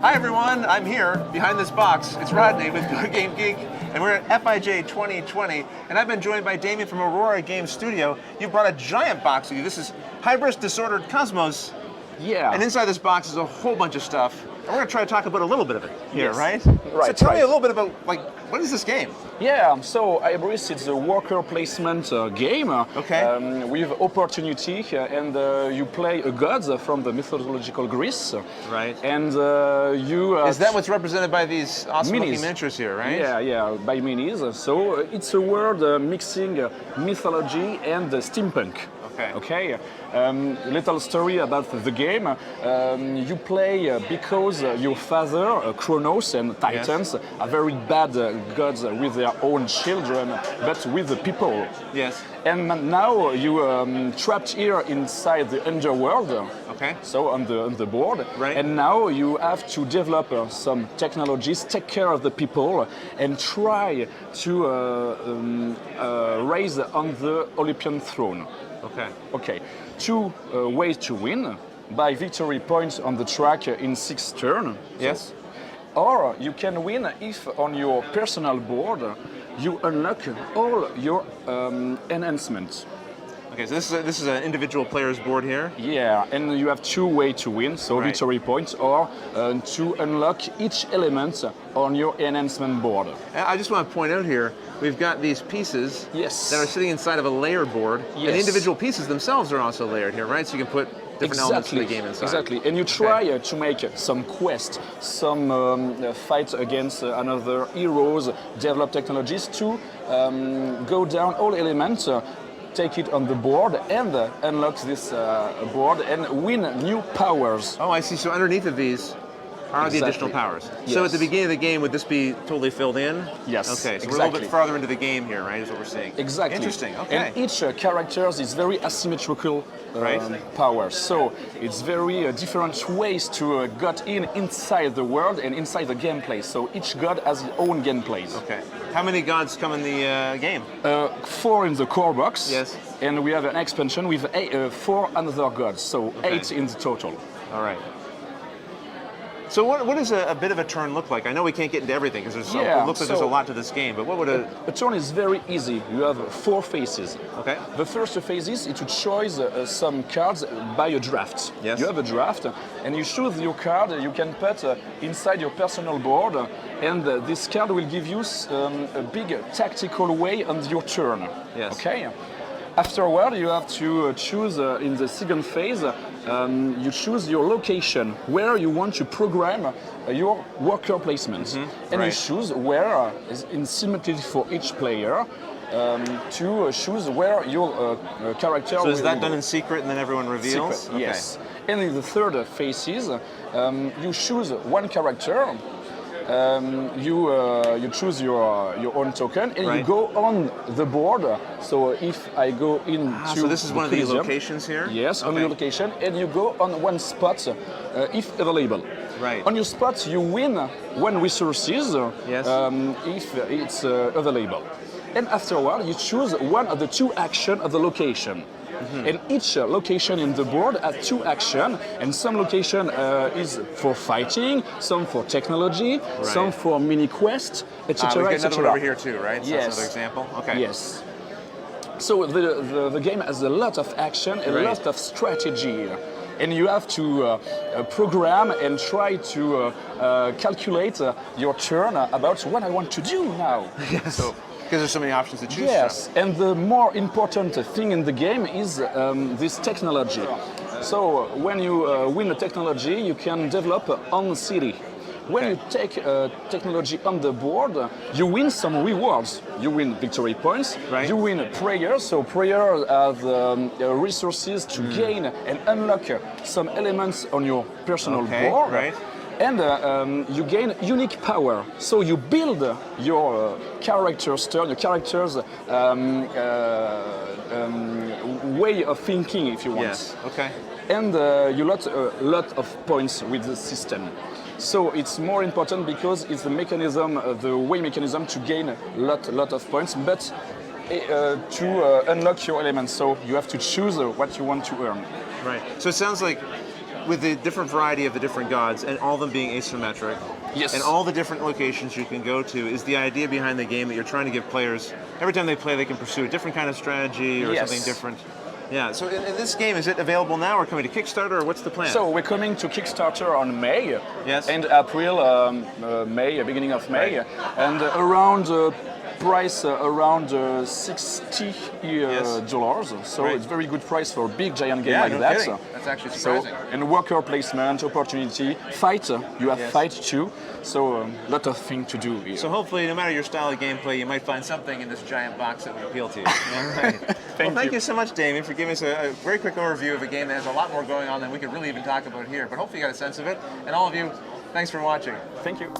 Hi everyone, I'm here behind this box. It's Rodney with Good Game Geek, and we're at FIJ 2020, and I've been joined by Damien from Aurora Game Studio. You brought a giant box with you. This is Hybris Disordered Cosmos. Yeah. And inside this box is a whole bunch of stuff. And we're going to try to talk about a little bit of it here, Yes. right? Right, So tell me right. a little bit about, like, what is this game? Yeah, so Hybris is a worker placement game Okay. with opportunity, and you play a god from the mythological Greece. Right. And you... Is that what's represented by these awesome looking Minis. miniatures here, right? Yeah, by minis. So it's a word mixing mythology and steampunk. Okay. Little story about the game. You play because your father, Kronos and Titans, are very bad gods with their own children, but with the people. Yes. And now you trapped here inside the underworld. Okay. So on the board. Right. And now you have to develop some technologies, take care of the people, and try to raise on the Olympian throne. Okay. Okay, two ways to win: by victory points on the track in 6 turns. Yes. Or you can win if on your personal board you unlock all your enhancements. Okay, so this is an individual player's board here. Yeah, and you have 2 ways to win, so Right. victory points or to unlock each element on your enhancement board. And I just want to point out here, we've got these pieces Yes. that are sitting inside of a layered board. And the Yes. individual pieces themselves are also layered here, right? So you can put different elements of the game inside. Exactly, and you try to make some quest, some fight against another heroes, develop technologies to go down all elements, take it on the board and unlock this board and win new powers. Oh, I see. So underneath of these are the additional powers. So at the Yes. beginning of the game, would this be totally filled in? Yes, Okay, so we're a little bit exactly. farther into the game here, right, is what we're seeing. Exactly. Interesting, okay. And each character is very asymmetrical Right. power. So it's very different ways to get inside the world and inside the gameplay. So each god has his own gameplays. Okay. How many gods come in the game? 4 in the core box. Yes. And we have an expansion with 4 another gods. So 8 in the total. All right. So what does a bit of a turn look like? I know we can't get into everything because it looks like there's a lot to this game, but what would A turn is very easy. You have 4 phases. Okay. The first phase is to choose some cards by a draft. Yes. You have a draft, and you choose your card. You can put inside your personal board, and this card will give you a big tactical way on your turn. Yes. Okay. Afterward, you have to choose in the second phase. You choose your location where you want to program your worker placement, and Right. you choose where is in symmetry for each player. To choose where your character So will is that go. done in secret and then everyone reveals? Secret, yes. And in the third phase, you choose one character. You choose your own token and Right. you go on the board. So if I go into So this is one of the Coliseum, locations here? Yes, on Okay. your location, and you go on one spot if available. Right. On your spot, you win one resources Yes. if it's available. And afterward, you choose one of the 2 actions of the location. And each location in the board has 2 actions, and some location is for fighting, some for technology, some for mini quest, etc. We've got another etc. one over here too, right? So Yes. that's another example? Okay. Yes. So the game has a lot of action, a Right. lot of strategy. And you have to program and try to calculate your turn about what I want to do now. Yes. So, because there's so many options to choose Yes, from. and the more important thing in the game is this technology. So when you win a technology, you can develop on the city. When you take technology on the board, you win some rewards. You win victory points, Right. you win prayer, so prayer have resources to gain and unlock some elements on your personal Okay, board. right. And you gain unique power. So you build your character's turn, your character's way of thinking, if you want. Yes. Okay. And you lot a lot of points with the system. So it's more important because it's the mechanism, the way mechanism to gain a lot of points, but to unlock your elements. So you have to choose what you want to earn. Right. So it sounds like with the different variety of the different gods and all of them being asymmetric, Yes. and all the different locations you can go to, is the idea behind the game that you're trying to give players, every time they play, they can pursue a different kind of strategy or Yes. something different. Yeah, so in this game, is it available now or coming to Kickstarter, or what's the plan? So we're coming to Kickstarter on May, Yes. and April, May, beginning of May, Right. and around price around $60. So Right. it's very good price for a big giant game Yeah, like no that. kidding. That's actually So surprising. and worker placement opportunity, fight. You have Yes. fight too. So a lot of things to do here. So hopefully, no matter your style of gameplay, you might find something in this giant box that would appeal to you. All right. Thank you so much, Damien, for giving us a very quick overview of a game that has a lot more going on than we could really even talk about here. But hopefully you got a sense of it. And all of you, thanks for watching. Thank you.